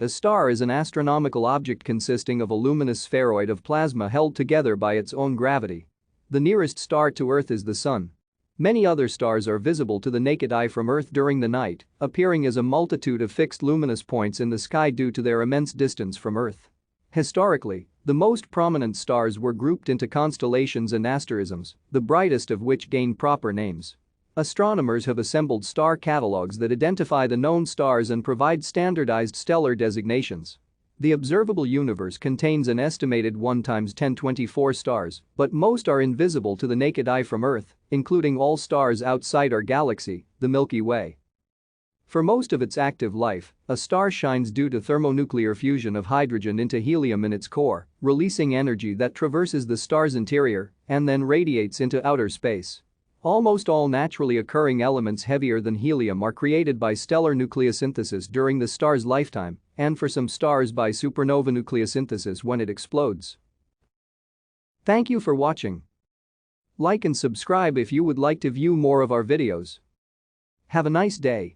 A star is an astronomical object consisting of a luminous spheroid of plasma held together by its own gravity. The nearest star to Earth is the Sun. Many other stars are visible to the naked eye from Earth during the night, appearing as a multitude of fixed luminous points in the sky due to their immense distance from Earth. Historically, the most prominent stars were grouped into constellations and asterisms, the brightest of which gained proper names. Astronomers have assembled star catalogues that identify the known stars and provide standardized stellar designations. The observable universe contains an estimated 1 × 10^24 stars, but most are invisible to the naked eye from Earth, including all stars outside our galaxy, the Milky Way. For most of its active life, a star shines due to thermonuclear fusion of hydrogen into helium in its core, releasing energy that traverses the star's interior and then radiates into outer space. Almost all naturally occurring elements heavier than helium are created by stellar nucleosynthesis during the star's lifetime, and for some stars by supernova nucleosynthesis when it explodes. Thank you for watching. Like and subscribe if you would like to view more of our videos. Have a nice day.